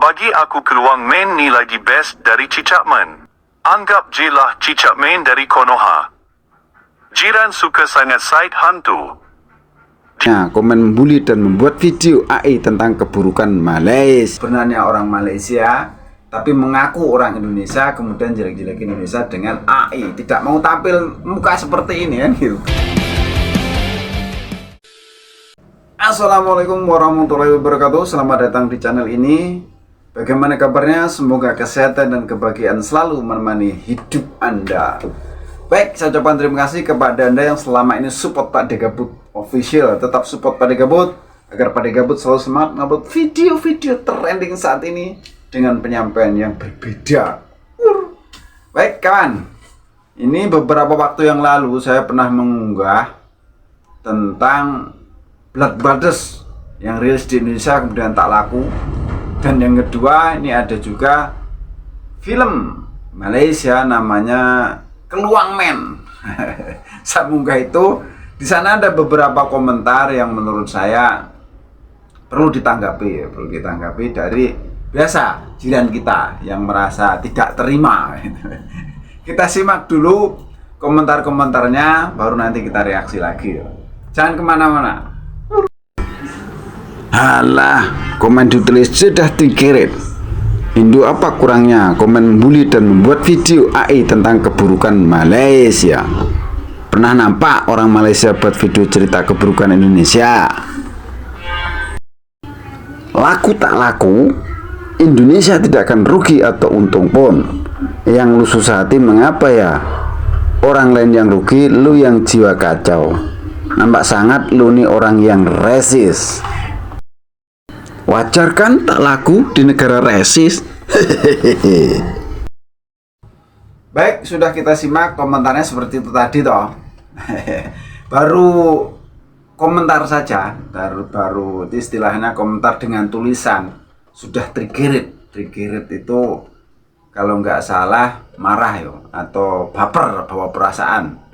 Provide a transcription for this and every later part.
Bagi aku Keluang Men ni lagi best dari Cicakmen. Anggap je lah Cicakmen dari Konoha. Jiran suka sangat side hantu. Nah, komen membuli dan membuat video AI tentang keburukan Malaysia. Sebenarnya orang Malaysia, tapi mengaku orang Indonesia, kemudian jelek-jelekin Indonesia dengan AI. Tidak mau tampil muka seperti ini kan gitu. Assalamualaikum warahmatullahi wabarakatuh. Selamat datang di channel ini. Bagaimana kabarnya? Semoga kesehatan dan kebahagiaan selalu menemani hidup Anda. Baik, saya ucapkan terima kasih kepada Anda yang selama ini support Pak Degabut Official. Tetap support Pak Degabut agar Pak Degabut selalu semangat ngupload video-video trending saat ini dengan penyampaian yang berbeda. Baik kawan, ini beberapa waktu yang lalu saya pernah mengunggah tentang Blood Brothers yang rilis di Indonesia kemudian tak laku. Dan yang kedua, ini ada juga film Malaysia namanya Keluang Men. Saya munggah itu, di sana ada beberapa komentar yang menurut saya perlu ditanggapi dari biasa jiran kita yang merasa tidak terima. Kita simak dulu komentar-komentarnya, baru nanti kita reaksi lagi. Jangan kemana-mana. Halah, komen ditulis sudah dikirim. Indo apa kurangnya komen membuli dan membuat video AI tentang keburukan Malaysia. Pernah nampak orang Malaysia buat video cerita keburukan Indonesia? Laku tak laku, Indonesia tidak akan rugi atau untung pun. Yang lu susah hati mengapa ya? Orang lain yang rugi, lu yang jiwa kacau. Nampak sangat lu nih orang yang resis. Wajar kan tak laku di negara resis? Baik, sudah kita simak komentarnya seperti itu tadi toh. Baru komentar saja, baru istilahnya komentar dengan tulisan sudah triggered. Triggered itu kalau nggak salah marah yo atau baper, bawa perasaan.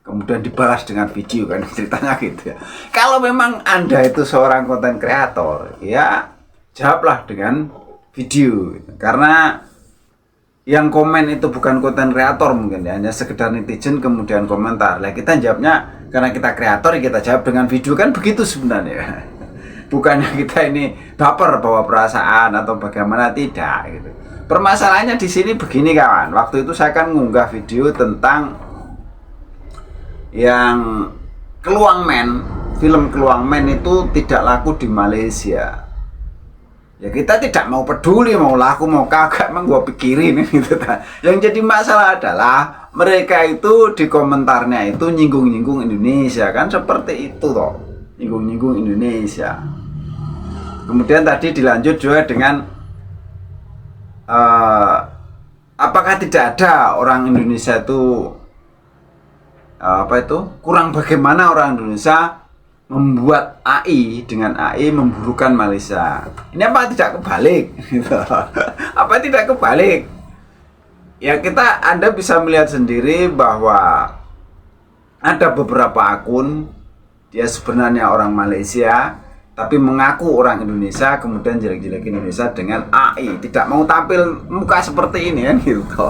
Kemudian dibalas dengan video kan ceritanya gitu ya. Kalau memang Anda itu seorang konten kreator, ya jawablah dengan video. Karena yang komen itu bukan konten kreator mungkin ya, hanya sekedar netizen kemudian komentar. Lah kita jawabnya karena kita kreator, ya kita jawab dengan video kan begitu sebenarnya. Bukannya kita ini baper bawa perasaan atau bagaimana, tidak gitu. Permasalahannya di sini begini kawan. Waktu itu saya kan ngunggah video tentang yang Keluang Men, film Keluang Men itu tidak laku di Malaysia. Ya kita tidak mau peduli mau laku mau kagak, emang gua pikirin gitu. Yang jadi masalah adalah mereka itu di komentarnya itu nyinggung-nyinggung Indonesia kan, seperti itu toh, nyinggung-nyinggung Indonesia. Kemudian tadi dilanjut juga dengan apakah tidak ada orang Indonesia itu kurang bagaimana orang Indonesia membuat AI dengan AI memburukan Malaysia. Ini apa tidak kebalik? Apa tidak kebalik? Ya Anda bisa melihat sendiri bahwa ada beberapa akun dia sebenarnya orang Malaysia tapi mengaku orang Indonesia, kemudian jelek-jelekin Indonesia dengan AI. Tidak mau tampil muka seperti ini kan gitu.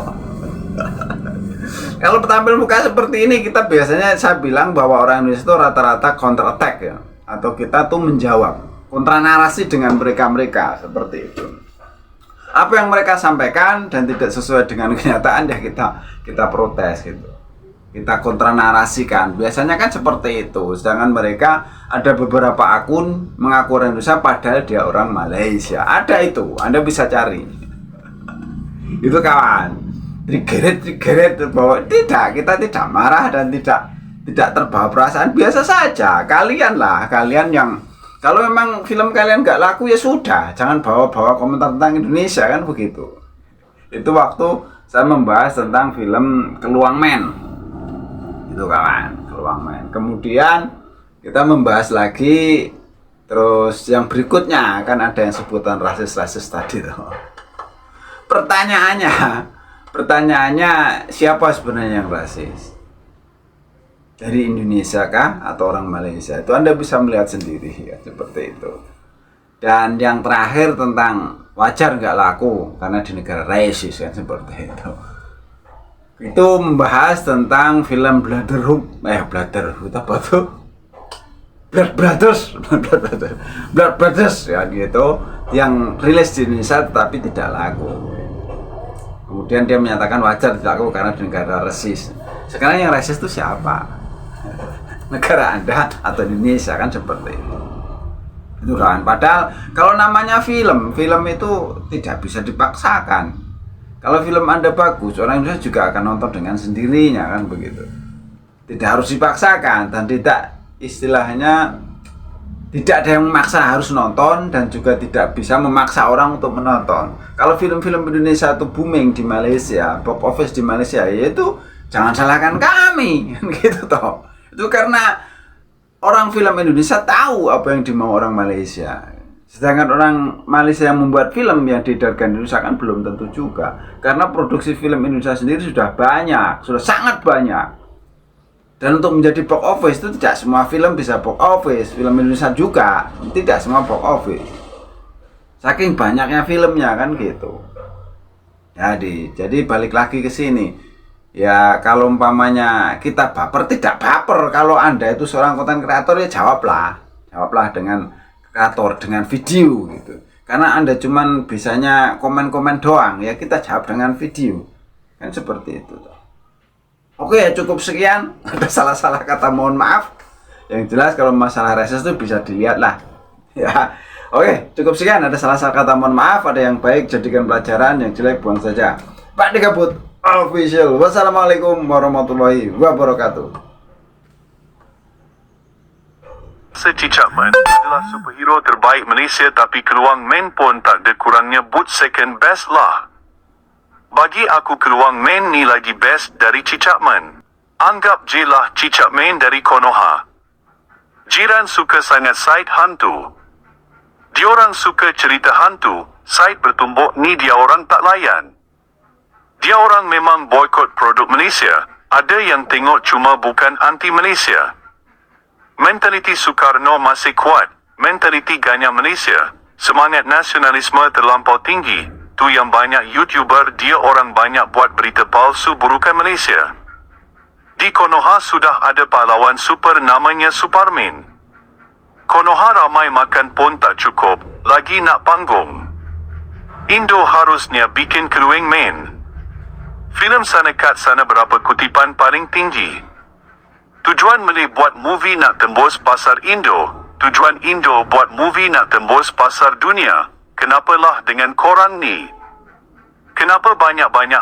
Kalau tampil muka seperti ini, kita biasanya saya bilang bahwa orang Indonesia itu rata-rata counter attack ya, atau kita tuh menjawab kontra narasi dengan mereka seperti itu. Apa yang mereka sampaikan dan tidak sesuai dengan kenyataan ya kita protes gitu. Kita kontra narasikan. Biasanya kan seperti itu. Sedangkan mereka ada beberapa akun mengaku orang Indonesia padahal dia orang Malaysia. Ada itu, Anda bisa cari. Itu kawan. Triggered bahwa kita tidak marah dan tidak terbawa perasaan, biasa saja. Kalian yang kalau memang film kalian nggak laku ya sudah, jangan bawa-bawa komentar tentang Indonesia kan begitu. Itu waktu saya membahas tentang film Keluang Men. Itu kawan, Keluang Men. Kemudian kita membahas lagi terus yang berikutnya kan ada yang sebutan rasis tadi tuh. Pertanyaannya siapa sebenarnya yang rasis? Dari Indonesia kah atau orang Malaysia? Itu Anda bisa melihat sendiri ya, seperti itu. Dan yang terakhir tentang wajar nggak laku karena di negara rasis kan seperti itu. Itu membahas tentang film Brotherhood apa tuh? Blood Brothers ya gitu, yang rilis di Indonesia tetapi tidak laku. Kemudian dia menyatakan wajar tidak laku karena di negara rasis. Sekarang yang rasis itu siapa? Negara Anda atau Indonesia kan seperti itu. Itu kan, padahal kalau namanya film itu tidak bisa dipaksakan. Kalau film Anda bagus, orang Indonesia juga akan nonton dengan sendirinya kan begitu. Tidak harus dipaksakan dan tidak istilahnya tidak ada yang memaksa harus nonton dan juga tidak bisa memaksa orang untuk menonton. Kalau film-film Indonesia itu booming di Malaysia, box office di Malaysia, yaitu jangan salahkan kami gitu toh. Itu karena orang film Indonesia tahu apa yang dimau orang Malaysia. Sedangkan orang Malaysia yang membuat film yang diedarkan di Indonesia kan belum tentu juga. Karena produksi film Indonesia sendiri sudah banyak, sudah sangat banyak. Dan untuk menjadi box office itu tidak semua film bisa box office. Film Indonesia juga tidak semua box office. Saking banyaknya filmnya kan gitu. Jadi balik lagi ke sini. Ya kalau umpamanya kita baper, tidak baper. Kalau Anda itu seorang konten kreator ya jawablah dengan kreator, dengan video gitu. Karena Anda cuman bisanya komen-komen doang, ya kita jawab dengan video. Kan seperti itu. Oke, cukup sekian. Ada salah-salah kata, mohon maaf. Yang jelas kalau masalah reses itu bisa dilihat lah. Ya. Oke, cukup sekian. Ada salah-salah kata, mohon maaf. Ada yang baik jadikan pelajaran, yang jelek buang saja. Pak Dikabut Official. Wassalamualaikum warahmatullahi wabarakatuh. Cik Chapman adalah superhero terbaik Malaysia, tapi keluang main pun tak ada kurangnya boot second best lah. Bagi aku keluang main ni lagi best dari Cik Chapman. Anggap je lah Cik Chapman dari Konoha. Jiran suka sangat side hantu. Diorang suka cerita hantu, side bertumbuk ni dia orang tak layan. Dia orang memang boykot produk Malaysia. Ada yang tengok cuma bukan anti Malaysia. Mentaliti Soekarno masih kuat. Mentaliti ganya Malaysia. Semangat nasionalisme terlampau tinggi. Tu yang banyak YouTuber dia orang banyak buat berita palsu burukan Malaysia. Di Konoha sudah ada pahlawan super namanya Superman. Konoha ramai makan pun tak cukup, lagi nak panggung. Indo harusnya bikin keruing main. Filem sana kat sana berapa kutipan paling tinggi. Tujuan Malay buat movie nak tembus pasar Indo. Tujuan Indo buat movie nak tembus pasar dunia. Kenapalah dengan korang ni? Kenapa banyak-banyak